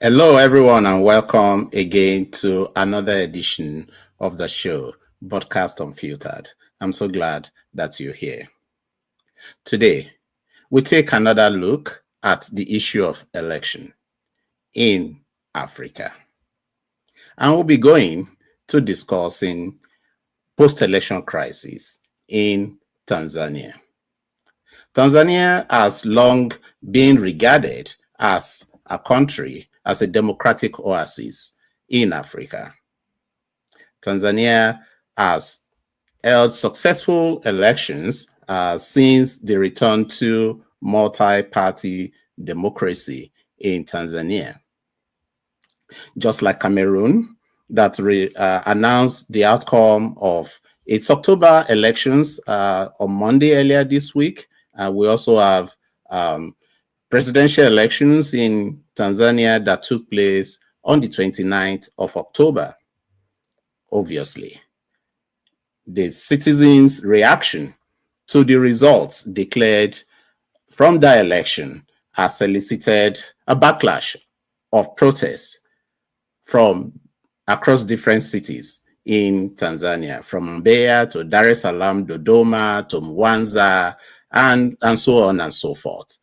Hello, everyone, and welcome again to another edition of the show, Broadcast Unfiltered. I'm so glad that you're here. Today, we take another look at the issue of election in Africa. And we'll be going to discussing post-election crisis in Tanzania. Tanzania has long been regarded as a country, as a democratic oasis in Africa. Tanzania has held successful elections since the return to multi-party democracy in Tanzania. Just like Cameroon, that announced the outcome of its October elections on Monday earlier this week. We also have presidential elections in Tanzania that took place on the 29th of October. Obviously, the citizens' reaction to the results declared from the election has elicited a backlash of protests from across different cities in Tanzania, from Mbeya to Dar es Salaam, Dodoma to Mwanza, and so on and so forth.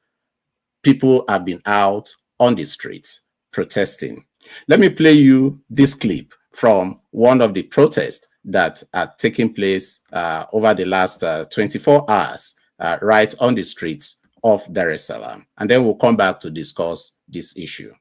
People have been out on the streets protesting. Let me play you this clip from one of the protests that are taking place over the last 24 hours right on the streets of Dar es Salaam. And then we'll come back to discuss this issue.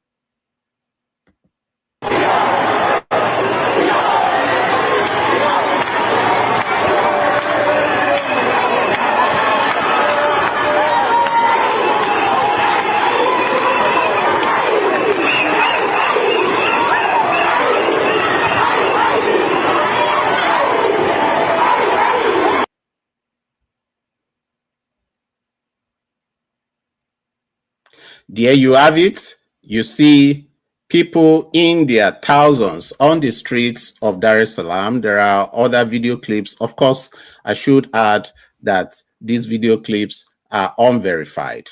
There you have it. You see people in their thousands on the streets of Dar es Salaam. There are other video clips. Of course, I should add that these video clips are unverified.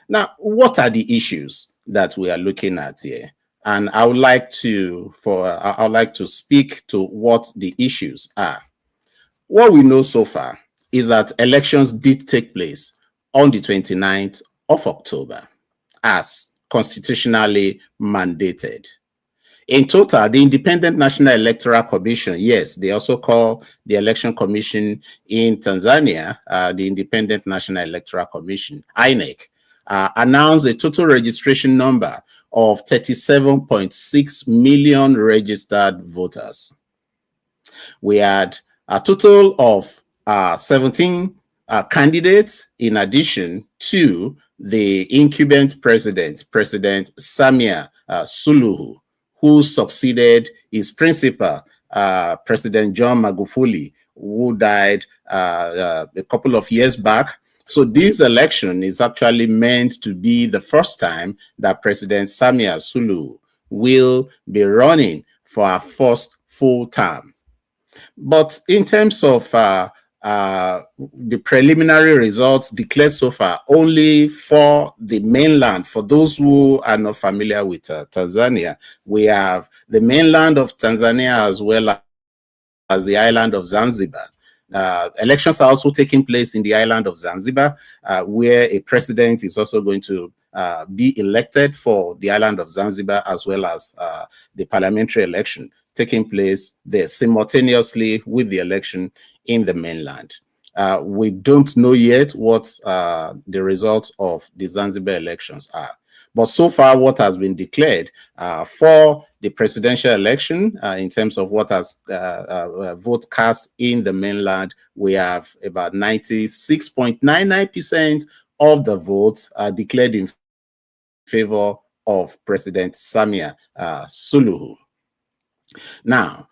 Now, what are the issues that we are looking at here? And I would like to speak to what the issues are. What we know so far is that elections did take place on the 29th of October as constitutionally mandated. In total, the Independent National Electoral Commission, yes, they also call the Election Commission in Tanzania, the Independent National Electoral Commission, INEC, announced a total registration number of 37.6 million registered voters. We had a total of 17 candidates in addition to the incumbent president, President Samia Suluhu, who succeeded his principal, President John Magufuli, who died a couple of years back. So this election is actually meant to be the first time that President Samia Suluhu will be running for a first full term. But in terms of the preliminary results declared so far, only for the mainland, for those who are not familiar with Tanzania, we have the mainland of Tanzania as well as the island of Zanzibar. Elections are also taking place in the island of Zanzibar, where a president is also going to be elected for the island of Zanzibar, as well as the parliamentary election taking place there simultaneously with the election in the mainland. We don't know yet what the results of the Zanzibar elections are. But so far, what has been declared for the presidential election, in terms of what has vote cast in the mainland, we have about 96.99% of the votes declared in favor of President Samia Suluhu. Now,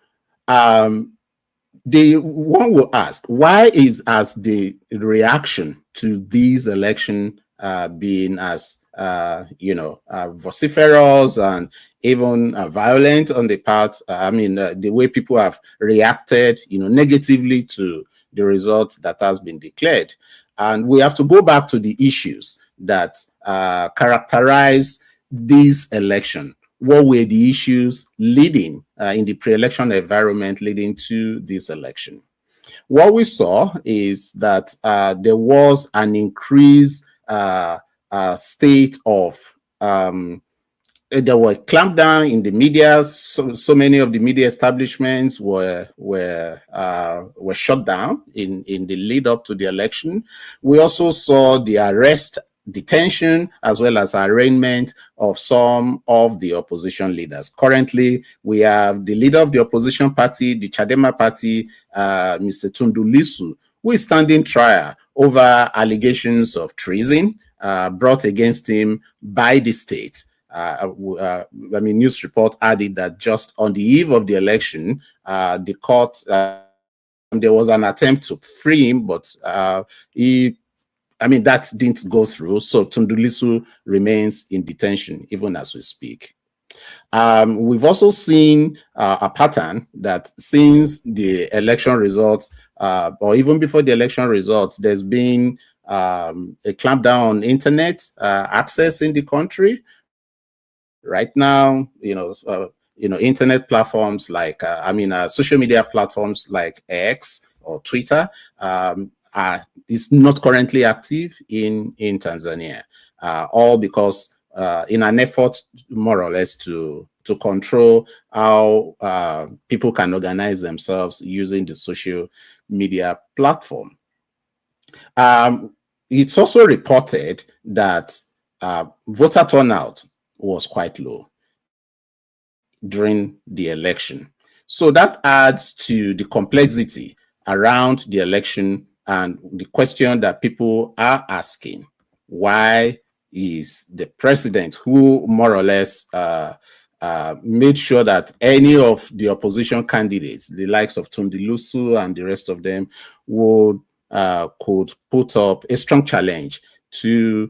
the one will ask, why is the reaction to these election being as vociferous and even violent on the part? The way people have reacted, negatively to the results that has been declared, and we have to go back to the issues that characterize this election. what were the issues leading in the pre-election environment leading to this election. What we saw is that there was an increased state of there were clampdown in the media. So many of the media establishments were shut down in the lead up to the election. We also saw the arrest, detention, as well as arraignment of some of the opposition leaders. Currently, we have the leader of the opposition party, the Chadema party, Mr. Tundu Lissu, who is standing trial over allegations of treason brought against him by the state. News report added that just on the eve of the election, the court, there was an attempt to free him, but that didn't go through. So Tundu Lissu remains in detention even as we speak. We've also seen a pattern that since the election results, or even before the election results, there's been a clampdown on internet access in the country. Right now, internet platforms like, social media platforms like X or Twitter is not currently active in Tanzania, all because in an effort more or less to control how people can organize themselves using the social media platform. It's also reported that voter turnout was quite low during the election. So that adds to the complexity around the election and the question that people are asking: why is the president, who more or less made sure that any of the opposition candidates, the likes of Tundu Lissu and the rest of them, could put up a strong challenge to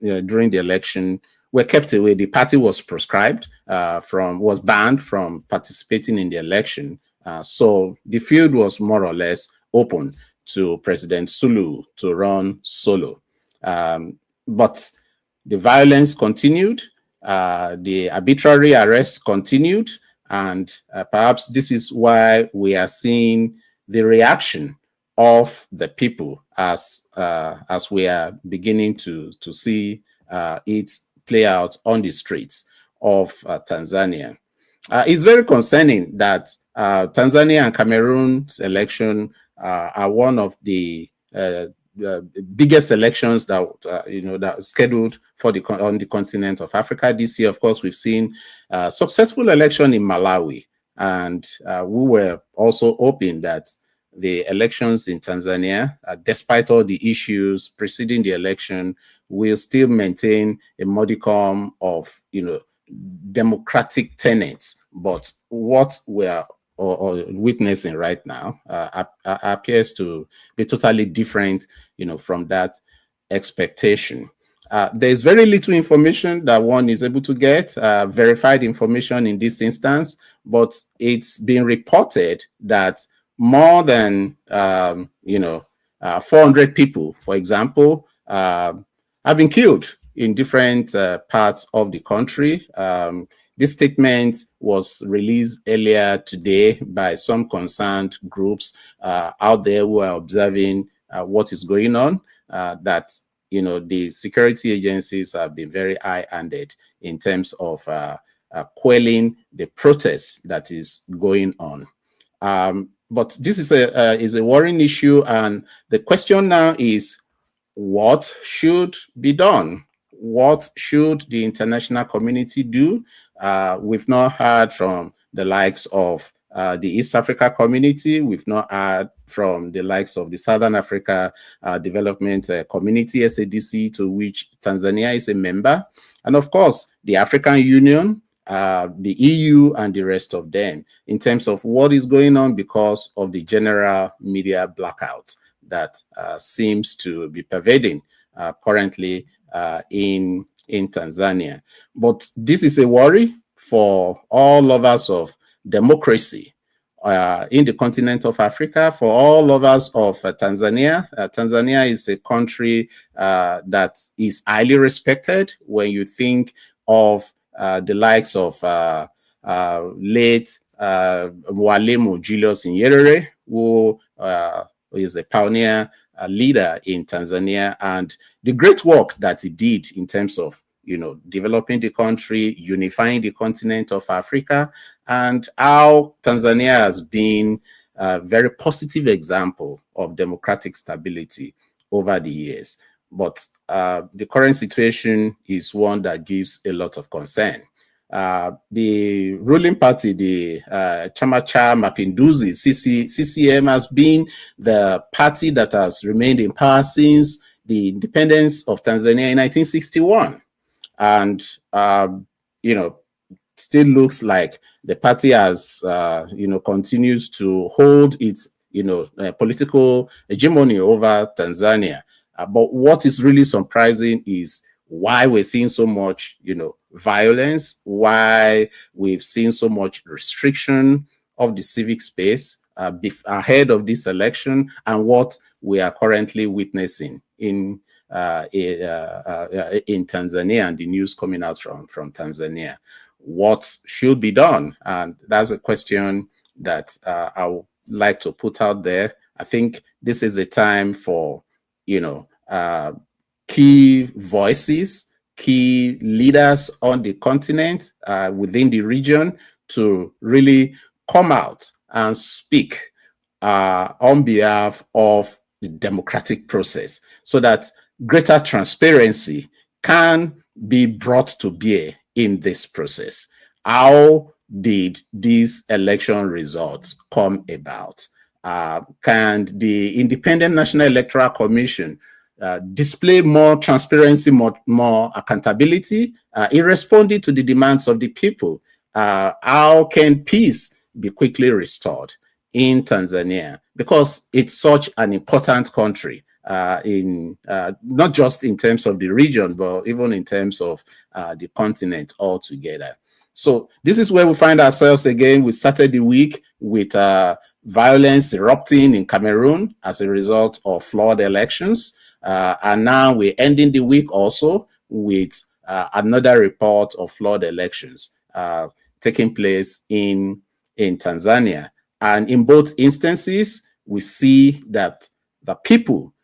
during the election, were kept away. The party was proscribed was banned from participating in the election. So the field was more or less open to President Sulu to run solo. But the violence continued, the arbitrary arrests continued, and perhaps this is why we are seeing the reaction of the people as we are beginning to see it play out on the streets of Tanzania. It's very concerning that Tanzania and Cameroon's election are one of the biggest elections that that are scheduled for on the continent of Africa this year. Of course, we've seen successful election in Malawi, and we were also hoping that the elections in Tanzania, despite all the issues preceding the election, will still maintain a modicum of democratic tenets. But what we are witnessing right now appears to be totally different, from that expectation. There's very little information that one is able to get, verified information in this instance, but it's been reported that more than 400 people, for example, have been killed in different parts of the country. This statement was released earlier today by some concerned groups out there who are observing what is going on, that the security agencies have been very high-handed in terms of quelling the protest that is going on. But this is a worrying issue, and the question now is, what should be done? What should the international community do? We've not heard from the likes of the East Africa community. We've not heard from the likes of the Southern Africa Development Community, SADC, to which Tanzania is a member. And of course, the African Union, the EU, and the rest of them, in terms of what is going on because of the general media blackout that seems to be pervading currently in Tanzania. But this is a worry for all lovers of democracy in the continent of Africa, for all lovers of Tanzania. Tanzania is a country that is highly respected when you think of the likes of late Mwalimu Julius Nyerere, who is a pioneer leader in Tanzania, and the great work that he did in terms of developing the country, unifying the continent of Africa, and how Tanzania has been a very positive example of democratic stability over the years. But the current situation is one that gives a lot of concern. The ruling party, the Chama cha Mapinduzi, CCM, has been the party that has remained in power since the independence of Tanzania in 1961. And, still looks like the party has, continues to hold its, political hegemony over Tanzania. But what is really surprising is why we're seeing so much, violence, why we've seen so much restriction of the civic space ahead of this election, and what we are currently witnessing in Tanzania, and the news coming out from Tanzania. What should be done? And that's a question that I would like to put out there. I think this is a time for, key voices, key leaders on the continent, within the region, to really come out and speak on behalf of the democratic process, so that greater transparency can be brought to bear in this process. How did these election results come about? Can the Independent National Electoral Commission display more transparency, more accountability in responding to the demands of the people? How can peace be quickly restored in Tanzania? Because it's such an important country, in not just in terms of the region, but even in terms of the continent altogether. So this is where we find ourselves again. We started the week with violence erupting in Cameroon as a result of flawed elections. And now we're ending the week also with another report of flawed elections taking place in Tanzania. And in both instances, we see that the people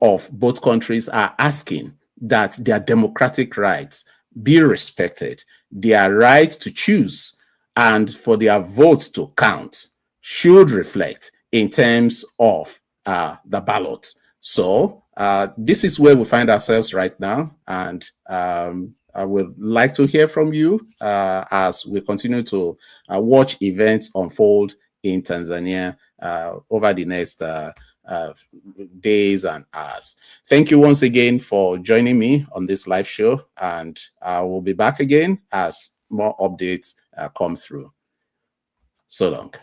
of both countries are asking that their democratic rights be respected, their right to choose and for their votes to count should reflect in terms of the ballot. So this is where we find ourselves right now, and I would like to hear from you as we continue to watch events unfold in Tanzania over the next days and hours. Thank you once again for joining me on this live show, and I will be back again as more updates come through. So long.